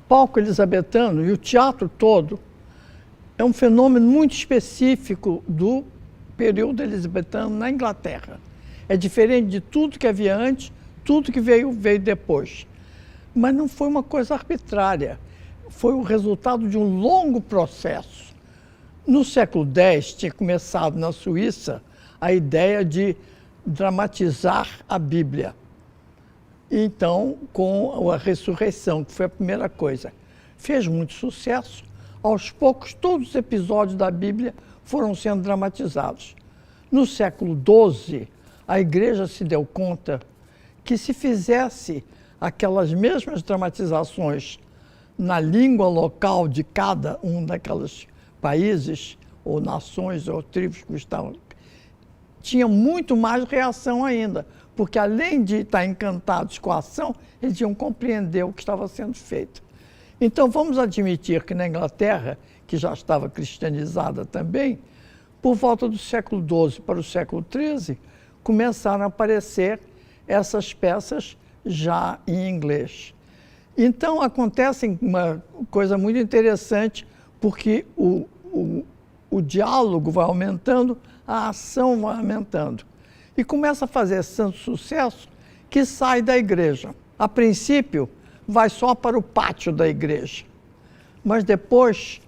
palco elisabetano e o teatro todo é um fenômeno muito específico do período elisabetano na Inglaterra. É diferente de tudo que havia antes, tudo que veio depois. Mas não foi uma coisa arbitrária, foi o resultado de um longo processo. No século X, tinha começado na Suíça a ideia de dramatizar a Bíblia. Então, com a ressurreição, que foi a primeira coisa, fez muito sucesso. Aos poucos, todos os episódios da Bíblia foram sendo dramatizados. No século XII, a Igreja se deu conta que se fizesse aquelas mesmas dramatizações na língua local de cada um daqueles países, ou nações, ou tribos que estavam, tinha muito mais reação ainda, porque além de estar encantados com a ação, eles iam compreender o que estava sendo feito. Então vamos admitir que na Inglaterra, que já estava cristianizada também, por volta do século XII para o século XIII, começaram a aparecer essas peças já em inglês. Então acontece uma coisa muito interessante, porque o diálogo vai aumentando, a ação vai aumentando. E começa a fazer tanto sucesso que sai da igreja. A princípio, vai só para o pátio da igreja. Mas depois,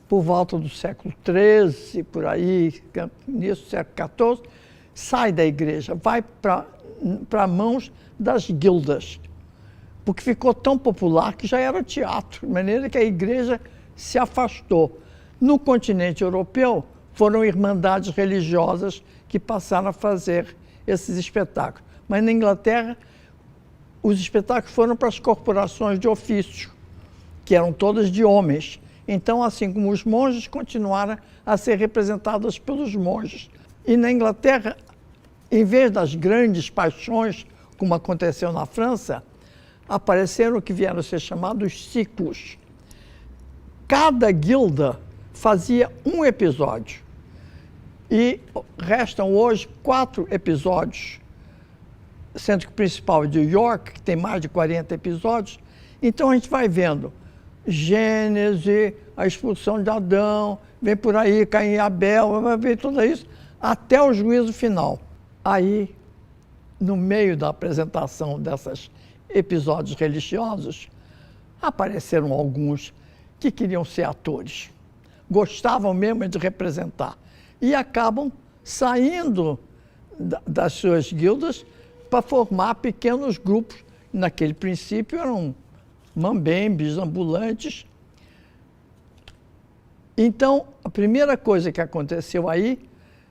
por volta do século XIII, por aí, início do século XIV, sai da igreja, vai para mãos das guildas, porque ficou tão popular que já era teatro, de maneira que a igreja se afastou. No continente europeu, foram irmandades religiosas que passaram a fazer esses espetáculos. Mas na Inglaterra, os espetáculos foram para as corporações de ofício, que eram todas de homens. Então, assim como os monges, continuaram a ser representadas pelos monges. E na Inglaterra, em vez das grandes paixões, como aconteceu na França, apareceram o que vieram a ser chamados ciclos. Cada guilda fazia um episódio. E restam hoje 4 episódios, sendo que o principal é de York, que tem mais de 40 episódios. Então a gente vai vendo Gênesis, a expulsão de Adão, vem por aí Caim e Abel, vai ver tudo isso, até o juízo final. Aí, no meio da apresentação desses episódios religiosos, apareceram alguns que queriam ser atores, gostavam mesmo de representar, e acabam saindo das suas guildas para formar pequenos grupos. Naquele princípio eram mambembes, ambulantes. Então, a primeira coisa que aconteceu aí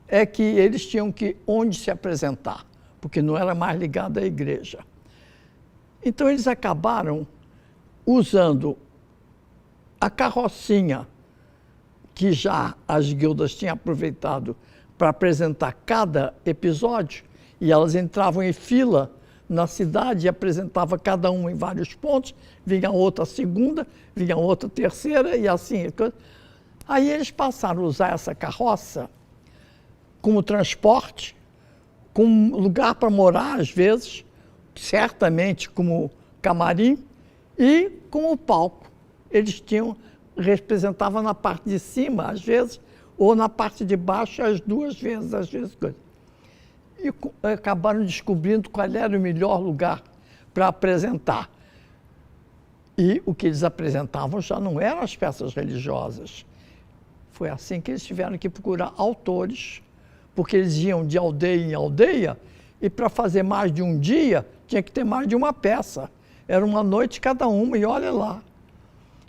é que eles tinham que onde se apresentar, porque não era mais ligado à igreja. Então, eles acabaram usando a carrocinha que já as guildas tinham aproveitado para apresentar cada episódio, e elas entravam em fila na cidade e apresentavam cada um em vários pontos, vinha outra segunda, vinha outra terceira, e assim. Aí eles passaram a usar essa carroça como transporte, como lugar para morar, às vezes, certamente como camarim, e como palco. Eles representavam na parte de cima, às vezes, ou na parte de baixo, as duas vezes, às vezes. E acabaram descobrindo qual era o melhor lugar para apresentar. E o que eles apresentavam já não eram as peças religiosas. Foi assim que eles tiveram que procurar autores, porque eles iam de aldeia em aldeia, e para fazer mais de um dia, tinha que ter mais de uma peça. Era uma noite cada uma, e olha lá.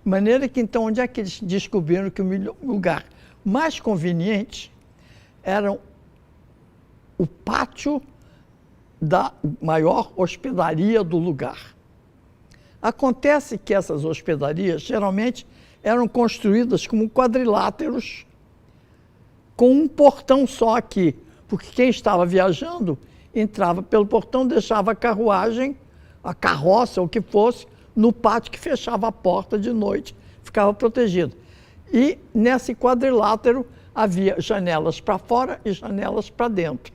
De maneira que, então, onde é que eles descobriram que o lugar mais conveniente era o pátio da maior hospedaria do lugar? Acontece que essas hospedarias, geralmente, eram construídas como quadriláteros, com um portão só aqui, porque quem estava viajando entrava pelo portão, deixava a carruagem, a carroça, ou o que fosse, no pátio que fechava a porta de noite, ficava protegido. E nesse quadrilátero havia janelas para fora e janelas para dentro.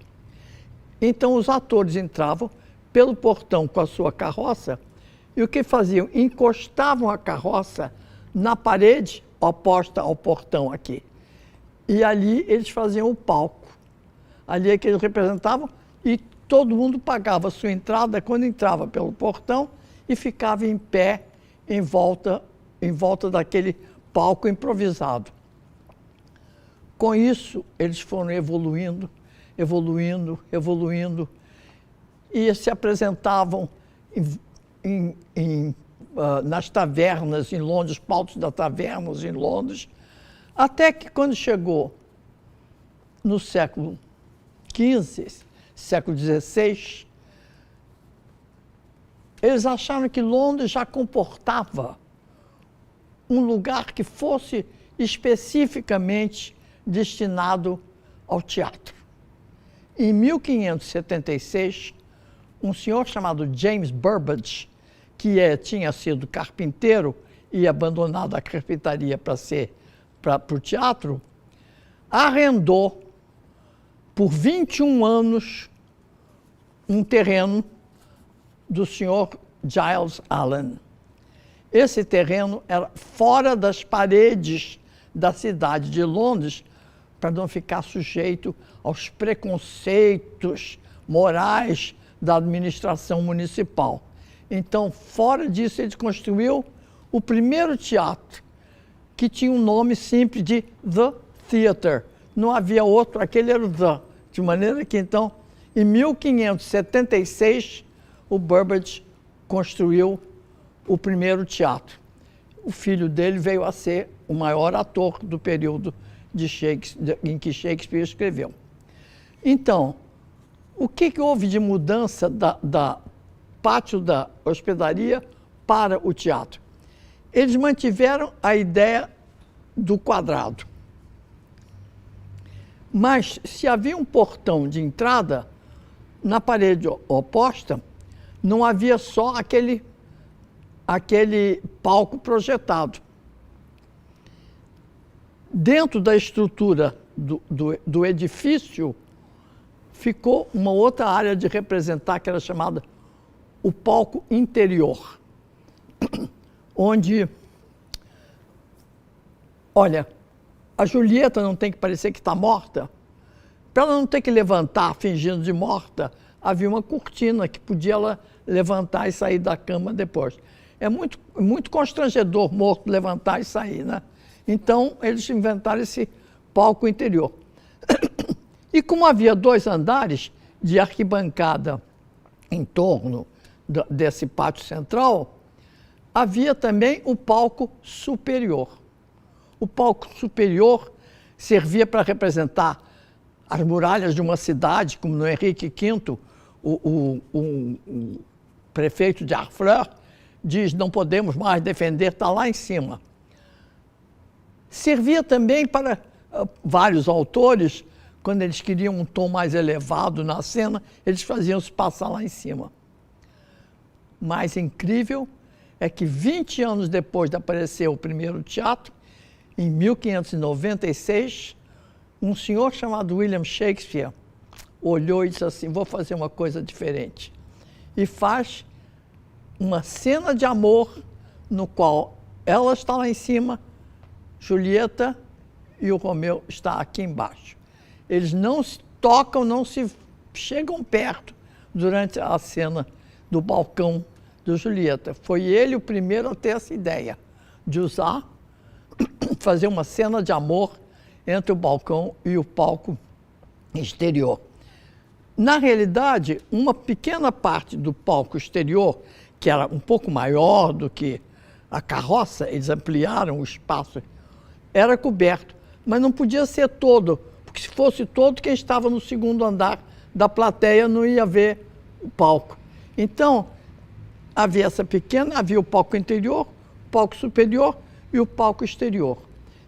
Então os atores entravam pelo portão com a sua carroça E o que faziam? Encostavam a carroça na parede oposta ao portão aqui. E ali eles faziam o palco. Ali é que eles representavam e todo mundo pagava a sua entrada quando entrava pelo portão e ficava em pé em volta daquele palco improvisado. Com isso, eles foram evoluindo, e se apresentavam nas tavernas em Londres, palcos das tavernas em Londres, até que quando chegou no século XV, século XVI, eles acharam que Londres já comportava um lugar que fosse especificamente destinado ao teatro. Em 1576, um senhor chamado James Burbage, que tinha sido carpinteiro e abandonado a carpintaria para o teatro, arrendou por 21 anos um terreno do senhor Giles Allen. Esse terreno era fora das paredes da cidade de Londres, para não ficar sujeito aos preconceitos morais da administração municipal. Então, fora disso, ele construiu o primeiro teatro, que tinha um nome simples de The Theatre. Não havia outro, aquele era o The. De maneira que, então, em 1576, o Burbage construiu o primeiro teatro. O filho dele veio a ser o maior ator do período em que Shakespeare escreveu. Então, o que houve de mudança da pátio da hospedaria para o teatro? Eles mantiveram a ideia do quadrado. Mas, se havia um portão de entrada, na parede oposta, não havia só aquele palco projetado. Dentro da estrutura do edifício, ficou uma outra área de representar, que era chamada o palco interior, onde, olha, a Julieta não tem que parecer que está morta. Para ela não ter que levantar fingindo de morta, havia uma cortina que podia ela levantar e sair da cama depois. É muito constrangedor morto levantar e sair, né? Então, eles inventaram esse palco interior. E como havia 2 andares de arquibancada em torno desse pátio central, havia também o palco superior. O palco superior servia para representar as muralhas de uma cidade, como no Henrique V, o prefeito de Harfleur diz: não podemos mais defender, está lá em cima. Servia também para vários autores, quando eles queriam um tom mais elevado na cena, eles faziam-se passar lá em cima. Mais incrível é que 20 anos depois de aparecer o primeiro teatro, em 1596, um senhor chamado William Shakespeare olhou e disse assim: vou fazer uma coisa diferente. E faz uma cena de amor no qual ela está lá em cima, Julieta, e o Romeu está aqui embaixo. Eles não se tocam, não se chegam perto durante a cena do balcão do Julieta. Foi ele o primeiro a ter essa ideia de fazer uma cena de amor entre o balcão e o palco exterior. Na realidade, uma pequena parte do palco exterior, que era um pouco maior do que a carroça, eles ampliaram o espaço, era coberto, mas não podia ser todo, porque se fosse todo, quem estava no segundo andar da plateia não ia ver o palco. Então, havia essa pequena, havia o palco interior, o palco superior e o palco exterior.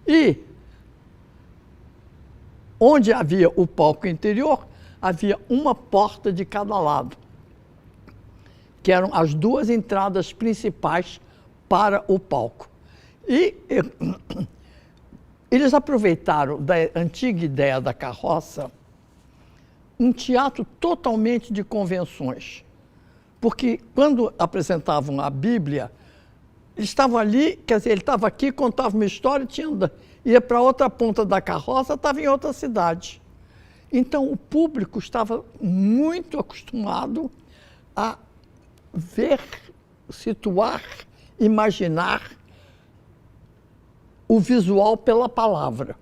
E onde havia o palco interior, havia uma porta de cada lado, que eram as 2 entradas principais para o palco. E eles aproveitaram da antiga ideia da carroça um teatro totalmente de convenções. Porque quando apresentavam a Bíblia, eles estavam ali, quer dizer, ele estava aqui, contava uma história, ia para outra ponta da carroça, estava em outra cidade. Então, o público estava muito acostumado a ver, situar, imaginar o visual pela palavra,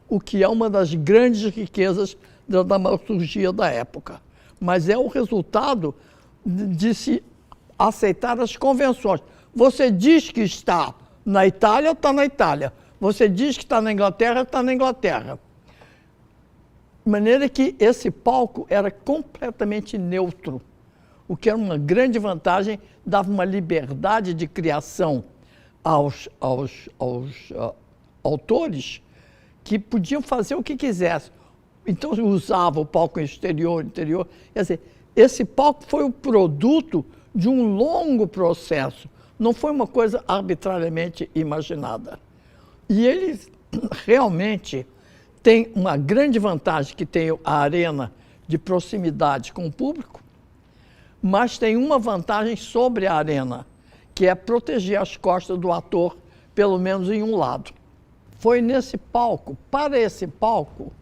o que é uma das grandes riquezas da dramaturgia da época. Mas é o resultado de se aceitar as convenções. Você diz que está na Itália, está na Itália. Você diz que está na Inglaterra, está na Inglaterra. De maneira que esse palco era completamente neutro, o que era uma grande vantagem, dava uma liberdade de criação aos autores que podiam fazer o que quisessem. Então, usava o palco interior. Quer dizer, esse palco foi o produto de um longo processo, não foi uma coisa arbitrariamente imaginada. E ele realmente tem uma grande vantagem, que tem a arena de proximidade com o público, mas tem uma vantagem sobre a arena, que é proteger as costas do ator, pelo menos em um lado. Foi nesse palco, para esse palco,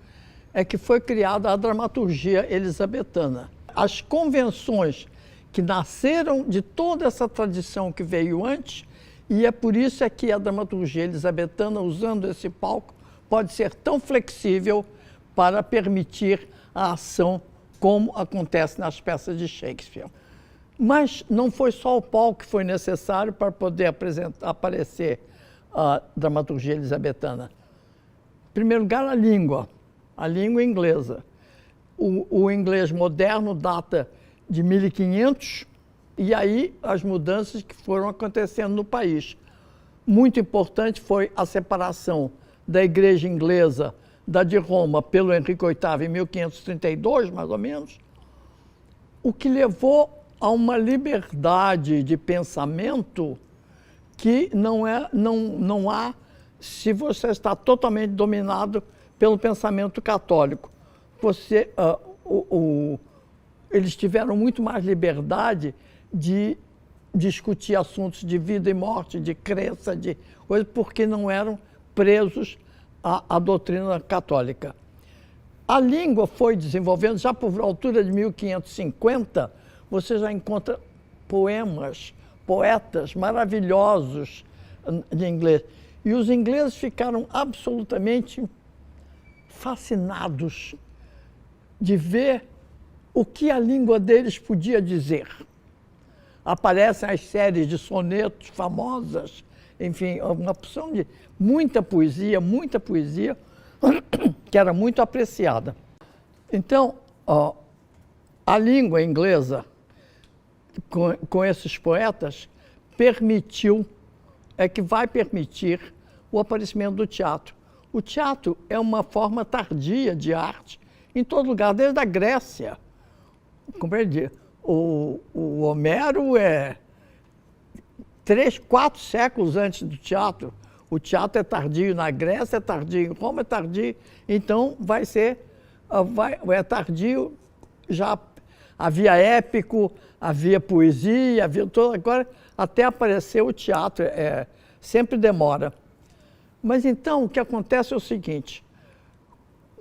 é que foi criada a dramaturgia elisabetana. As convenções que nasceram de toda essa tradição que veio antes, e é por isso é que a dramaturgia elisabetana, usando esse palco, pode ser tão flexível para permitir a ação como acontece nas peças de Shakespeare. Mas não foi só o palco que foi necessário para poder aparecer a dramaturgia elisabetana. Em primeiro lugar, a língua inglesa. O inglês moderno data de 1500, e aí as mudanças que foram acontecendo no país. Muito importante foi a separação da igreja inglesa da de Roma pelo Henrique VIII em 1532, mais ou menos, o que levou a uma liberdade de pensamento que não há se você está totalmente dominado pelo pensamento católico. Eles tiveram muito mais liberdade de discutir assuntos de vida e morte, de crença, de coisas, porque não eram presos à doutrina católica. A língua foi desenvolvendo, já por altura de 1550, você já encontra poetas maravilhosos de inglês. E os ingleses ficaram absolutamente fascinados de ver o que a língua deles podia dizer. Aparecem as séries de sonetos famosas, enfim, uma opção de muita poesia, que era muito apreciada. Então, a língua inglesa, com esses poetas, vai permitir o aparecimento do teatro. O teatro é uma forma tardia de arte em todo lugar, desde a Grécia. Compreendi? O Homero é 3, 4 séculos antes do teatro. O teatro é tardio na Grécia, é tardio em Roma, é tardio. Então, é tardio, já havia épico, havia poesia, havia todo. Agora, até aparecer o teatro, sempre demora. Mas então, o que acontece é o seguinte: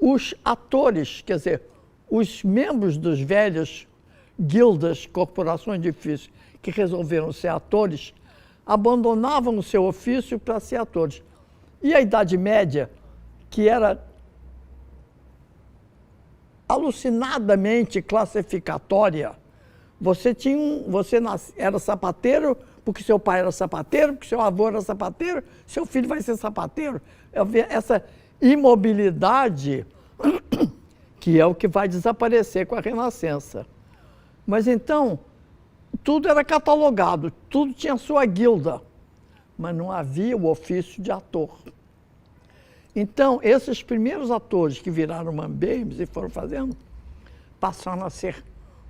os atores, quer dizer, os membros dos velhos guildas, corporações difíceis, que resolveram ser atores, abandonavam o seu ofício para ser atores. E a Idade Média, que era alucinadamente classificatória, você era sapateiro porque seu pai era sapateiro, porque seu avô era sapateiro, seu filho vai ser sapateiro. Essa imobilidade que é o que vai desaparecer com a Renascença. Mas então, tudo era catalogado, tudo tinha sua guilda, mas não havia o ofício de ator. Então, esses primeiros atores que viraram mambembes e foram fazendo, passaram a ser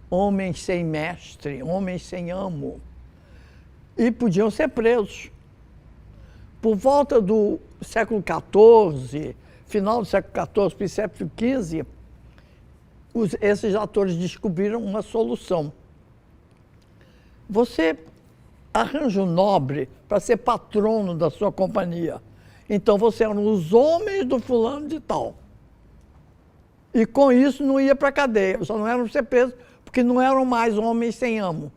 homens sem mestre, homens sem amo, e podiam ser presos. Por volta do século XIV, final do século XIV, princípio XV, esses atores descobriram uma solução. você arranja um nobre para ser patrono da sua companhia. Então você eram os homens do fulano de tal. E com isso não ia para a cadeia, só não eram ser presos, porque não eram mais homens sem amo.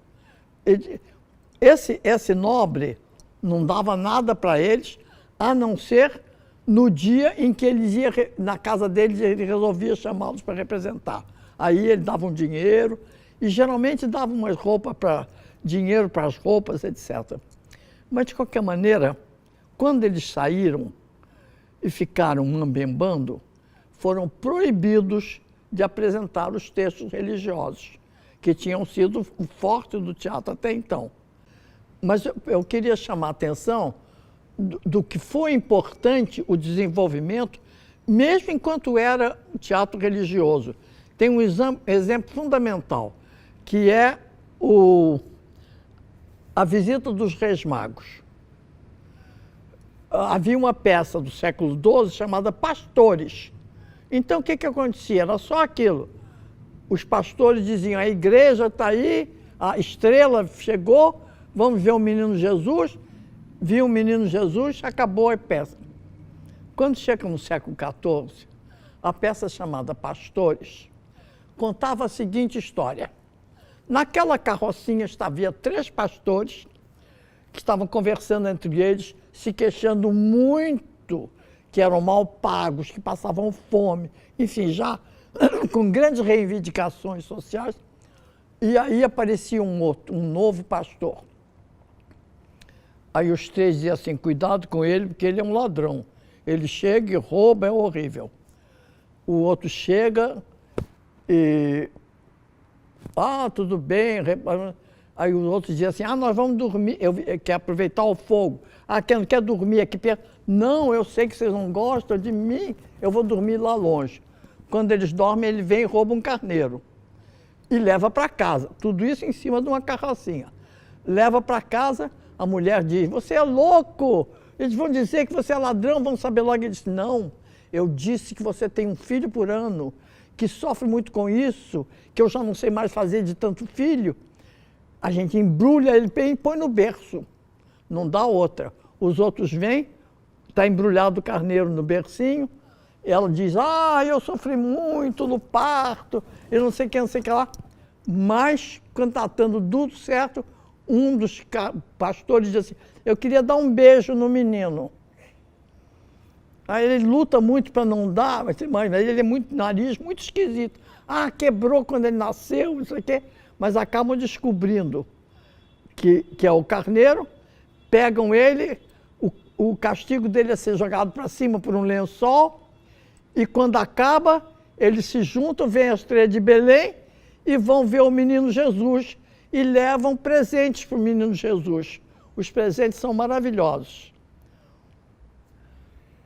Esse nobre não dava nada para eles, a não ser no dia em que eles iam, na casa deles, ele resolvia chamá-los para representar. Aí ele dava um dinheiro, e geralmente dava umas roupas dinheiro para as roupas, etc. Mas, de qualquer maneira, quando eles saíram e ficaram mambembando, foram proibidos de apresentar os textos religiosos, que tinham sido o forte do teatro até então. Mas eu queria chamar a atenção do que foi importante o desenvolvimento, mesmo enquanto era teatro religioso. Tem um exemplo fundamental, que é a visita dos Reis Magos. Havia uma peça do século XII chamada Pastores. Então, o que acontecia? Era só aquilo. Os pastores diziam, a igreja está aí, a estrela chegou, vamos ver o menino Jesus. Viu o menino Jesus, acabou a peça. Quando chega no século XIV, a peça chamada Pastores contava a seguinte história. Naquela carrocinha havia 3 pastores que estavam conversando entre eles, se queixando muito que eram mal pagos, que passavam fome, enfim, já com grandes reivindicações sociais. E aí aparecia um novo pastor. Aí os 3 diziam assim, cuidado com ele, porque ele é um ladrão. Ele chega e rouba, é horrível. O outro chega e... tudo bem. Aí os outros diziam assim, nós vamos dormir, eu quer aproveitar o fogo. Quer dormir aqui perto? Não, eu sei que vocês não gostam de mim, eu vou dormir lá longe. Quando eles dormem, ele vem e rouba um carneiro. E leva para casa. Tudo isso em cima de uma carrocinha. Leva para casa, a mulher diz, você é louco, eles vão dizer que você é ladrão, vão saber logo. Ele disse, não, eu disse que você tem um filho por ano, que sofre muito com isso, que eu já não sei mais fazer de tanto filho. A gente embrulha ele e põe no berço, não dá outra. Os outros vêm, está embrulhado o carneiro no bercinho, ela diz, eu sofri muito no parto, eu não sei o que, não sei o que lá. Mas, quando está dando tudo certo, um dos pastores diz assim, eu queria dar um beijo no menino. Aí ele luta muito para não dar, mas ele é muito nariz, muito esquisito. Quebrou quando ele nasceu, isso aqui. Mas acabam descobrindo que é o carneiro, pegam ele, o castigo dele é ser jogado para cima por um lençol, e quando acaba, eles se juntam, vêm a estrela de Belém e vão ver o menino Jesus e levam presentes para o menino Jesus. Os presentes são maravilhosos.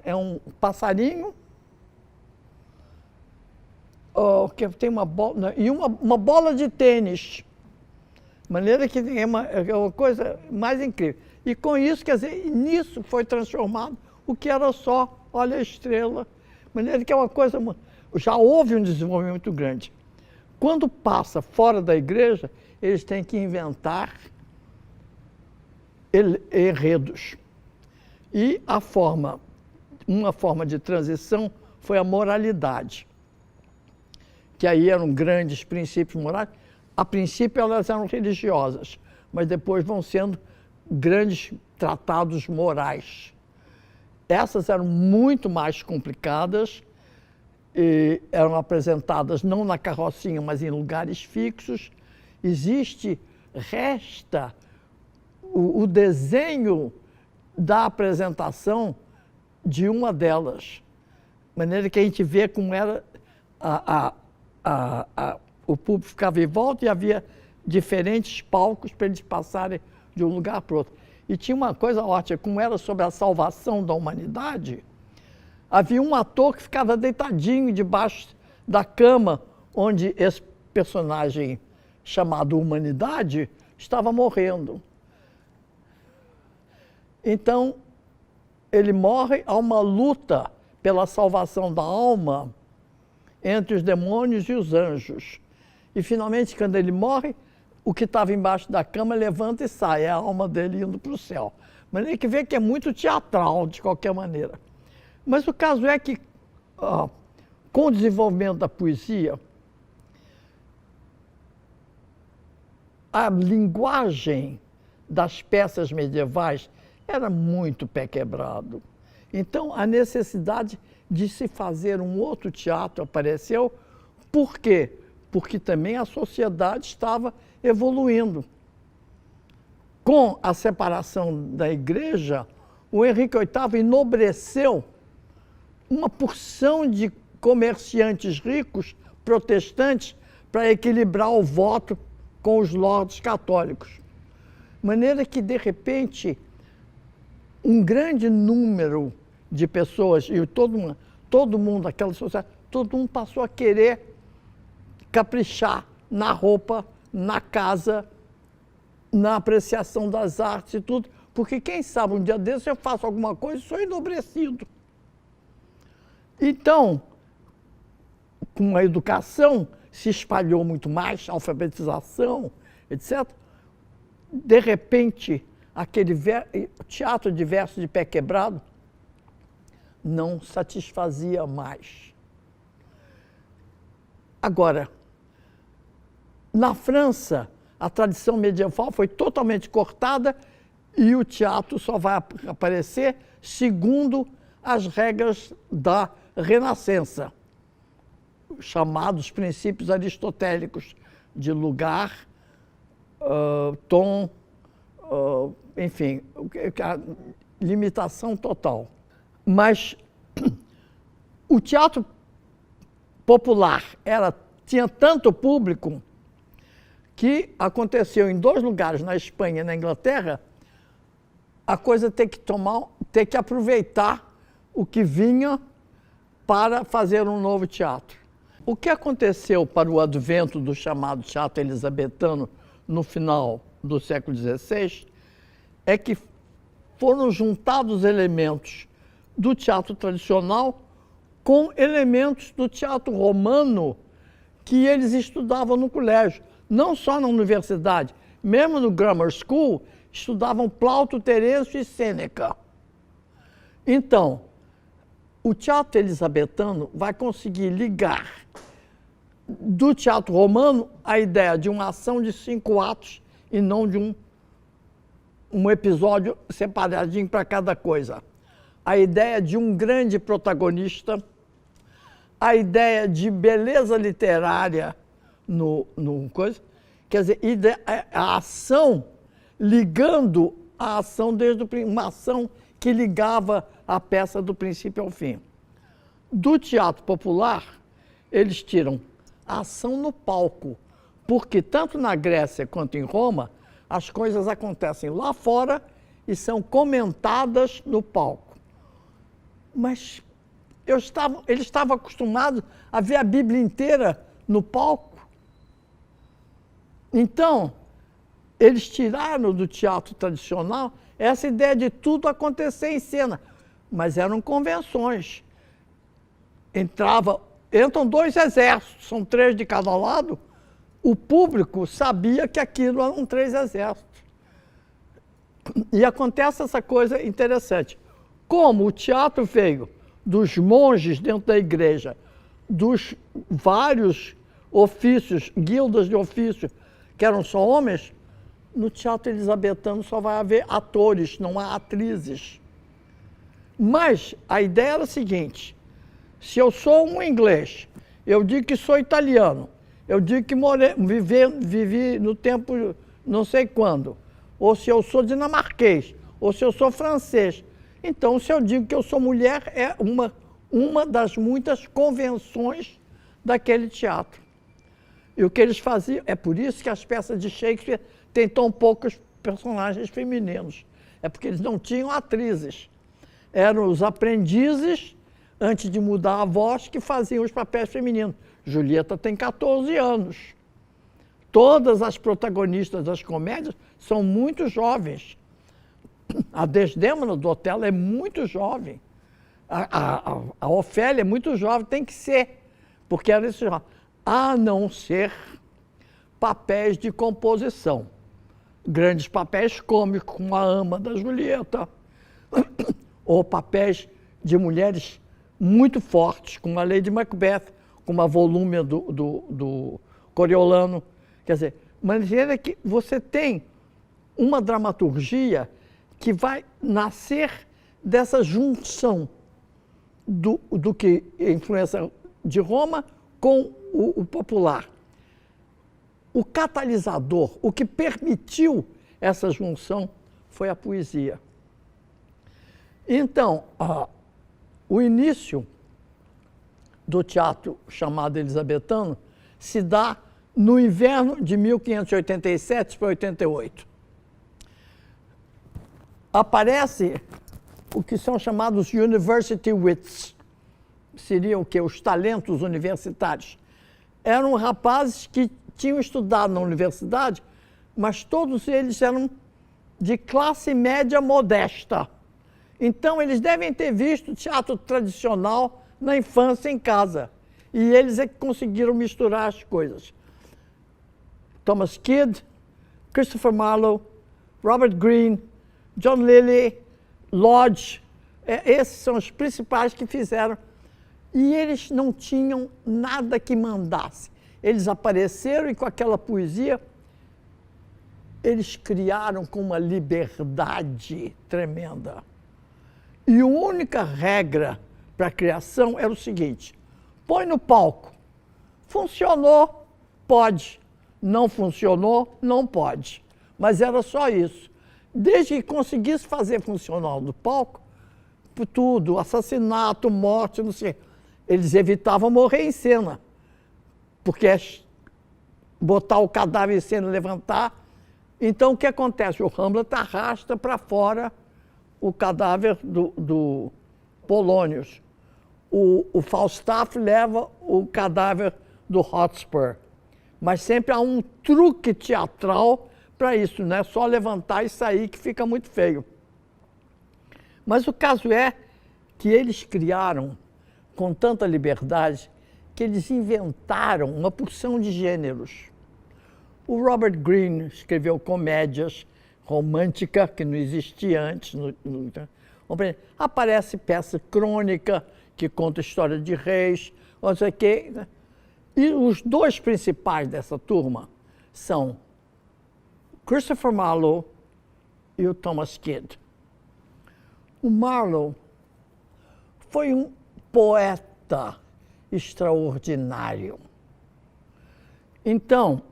É um passarinho, que tem uma bola, e uma bola de tênis. De maneira que é uma coisa mais incrível. E com isso, quer dizer, nisso foi transformado o que era só, olha a estrela. De maneira que é uma coisa, já houve um desenvolvimento muito grande. Quando passa fora da igreja, eles têm que inventar enredos. E uma forma de transição foi a moralidade, que aí eram grandes princípios morais. A princípio elas eram religiosas, mas depois vão sendo grandes tratados morais. Essas eram muito mais complicadas, e eram apresentadas não na carrocinha, mas em lugares fixos. Resta o desenho da apresentação de uma delas. De maneira que a gente vê como era o público ficava em volta e havia diferentes palcos para eles passarem de um lugar para o outro. E tinha uma coisa ótima, como era sobre a salvação da humanidade, havia um ator que ficava deitadinho debaixo da cama onde esse personagem chamado Humanidade estava morrendo. Então, ele morre, há uma luta pela salvação da alma entre os demônios e os anjos. E, finalmente, quando ele morre, o que estava embaixo da cama levanta e sai, é a alma dele indo para o céu. Mas tem que ver que é muito teatral, de qualquer maneira. Mas o caso é que, com o desenvolvimento da poesia, a linguagem das peças medievais era muito pé quebrado. Então, a necessidade de se fazer um outro teatro apareceu. Por quê? Porque também a sociedade estava evoluindo. Com a separação da igreja, o Henrique VIII enobreceu uma porção de comerciantes ricos, protestantes, para equilibrar o voto com os lordes católicos. De maneira que, de repente, um grande número de pessoas, e todo mundo, aquela sociedade, todo mundo passou a querer caprichar na roupa, na casa, na apreciação das artes e tudo, porque quem sabe um dia desse eu faço alguma coisa e sou enobrecido. Então, com a educação, se espalhou muito mais, alfabetização, etc. De repente, aquele teatro de verso de pé quebrado não satisfazia mais. Agora, na França, a tradição medieval foi totalmente cortada e o teatro só vai aparecer segundo as regras da Renascença, chamados princípios aristotélicos de lugar, tom, enfim, a limitação total. Mas o teatro popular tinha tanto público que aconteceu em 2 lugares, na Espanha e na Inglaterra, a coisa ter que aproveitar o que vinha para fazer um novo teatro. O que aconteceu para o advento do chamado teatro elisabetano no final do século XVI é que foram juntados elementos do teatro tradicional com elementos do teatro romano que eles estudavam no colégio. Não só na universidade, mesmo no Grammar School, estudavam Plauto, Terêncio e Sêneca. Então, o teatro elisabetano vai conseguir ligar do teatro romano a ideia de uma ação de 5 atos e não de um episódio separadinho para cada coisa. A ideia de um grande protagonista, a ideia de beleza literária no coisa, quer dizer, a ação ligando a ação uma ação que ligava a peça do princípio ao fim. Do teatro popular, eles tiram a ação no palco, porque tanto na Grécia quanto em Roma, as coisas acontecem lá fora e são comentadas no palco. Mas eles estavam acostumados a ver a Bíblia inteira no palco. Então, eles tiraram do teatro tradicional essa ideia de tudo acontecer em cena, mas eram convenções. Entram 2 exércitos, são 3 de cada lado, o público sabia que aquilo eram 3 exércitos. E acontece essa coisa interessante. Como o teatro veio dos monges dentro da igreja, dos vários ofícios, guildas de ofício, que eram só homens, no teatro elisabetano só vai haver atores, não há atrizes. Mas a ideia era a seguinte: se eu sou um inglês, eu digo que sou italiano, eu digo que vivi no tempo não sei quando, ou se eu sou dinamarquês, ou se eu sou francês. Então, se eu digo que eu sou mulher, é uma das muitas convenções daquele teatro. E o que eles faziam, é por isso que as peças de Shakespeare têm tão poucos personagens femininos. É porque eles não tinham atrizes. Eram os aprendizes, antes de mudar a voz, que faziam os papéis femininos. Julieta tem 14 anos. Todas as protagonistas das comédias são muito jovens. A Desdémona do Otelo é muito jovem. A Ofélia é muito jovem, tem que ser, porque era esse jovem. A não ser papéis de composição. Grandes papéis cômicos, como a ama da Julieta, ou papéis de mulheres muito fortes, como a Lady Macbeth, como a Volúmia do Coriolano. Quer dizer, de maneira que você tem uma dramaturgia que vai nascer dessa junção do que a influência de Roma com o popular. O catalisador, o que permitiu essa junção foi a poesia. Então, o início do teatro chamado elisabetano se dá no inverno de 1587 para 88. Aparece o que são chamados university wits, seriam o quê? Os talentos universitários. Eram rapazes que tinham estudado na universidade, mas todos eles eram de classe média modesta. Então, eles devem ter visto teatro tradicional na infância em casa. E eles é que conseguiram misturar as coisas. Thomas Kidd, Christopher Marlowe, Robert Greene, John Lilly, Lodge, esses são os principais que fizeram. E eles não tinham nada que mandasse. Eles apareceram e com aquela poesia, eles criaram com uma liberdade tremenda. E a única regra para a criação era o seguinte: põe no palco. Funcionou, pode. Não funcionou, não pode. Mas era só isso. Desde que conseguisse fazer funcionar no palco, tudo, assassinato, morte, não sei. Eles evitavam morrer em cena. Porque botar o cadáver em cena e levantar. Então, o que acontece? O Hamlet arrasta para fora o cadáver do Polônios. O Falstaff leva o cadáver do Hotspur. Mas sempre há um truque teatral para isso, não é só levantar e sair, que fica muito feio. Mas o caso é que eles criaram, com tanta liberdade, que eles inventaram uma porção de gêneros. O Robert Greene escreveu comédias românticas, que não existia antes. Aparece peça crônica, que conta a história de reis, não sei o quê. E os dois principais dessa turma são Christopher Marlowe e o Thomas Kidd. O Marlowe foi um poeta extraordinário. Então,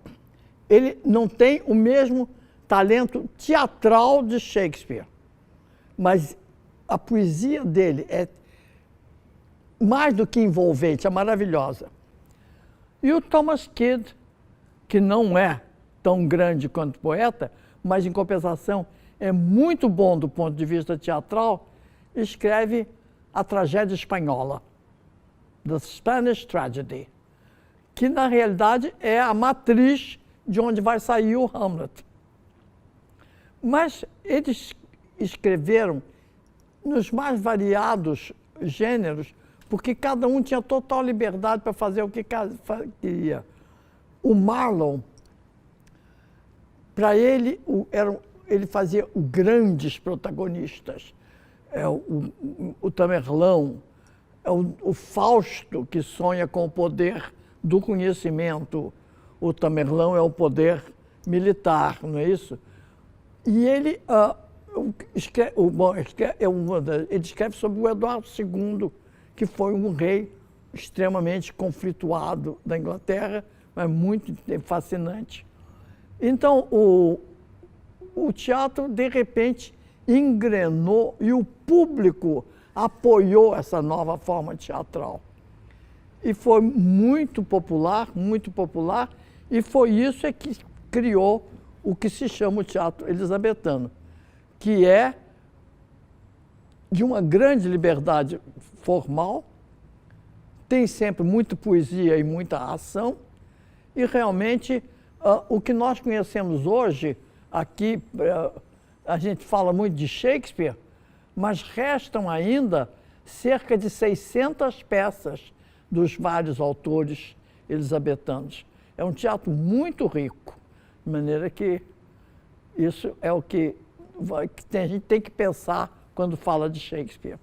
ele não tem o mesmo talento teatral de Shakespeare, mas a poesia dele é mais do que envolvente, é maravilhosa. E o Thomas Kidd, que não é tão grande quanto poeta, mas em compensação é muito bom do ponto de vista teatral, escreve a tragédia espanhola, The Spanish Tragedy, que na realidade é a matriz de onde vai sair o Hamlet. Mas eles escreveram nos mais variados gêneros, porque cada um tinha total liberdade para fazer o que queria. O Marlowe, para ele, ele fazia grandes protagonistas. O Tamerlão, o Fausto, que sonha com o poder do conhecimento. O Tamerlão é o poder militar, não é isso? E ele, ele escreve sobre o Eduardo II, que foi um rei extremamente conflituado da Inglaterra, mas muito fascinante. Então, o teatro, de repente, engrenou e o público apoiou essa nova forma teatral. E foi muito popular, e foi isso que criou o que se chama o teatro elisabetano, que é de uma grande liberdade formal, tem sempre muita poesia e muita ação, e realmente o que nós conhecemos hoje, aqui a gente fala muito de Shakespeare, mas restam ainda cerca de 600 peças dos vários autores elisabetanos. É um teatro muito rico, de maneira que isso é o que a gente tem que pensar quando fala de Shakespeare.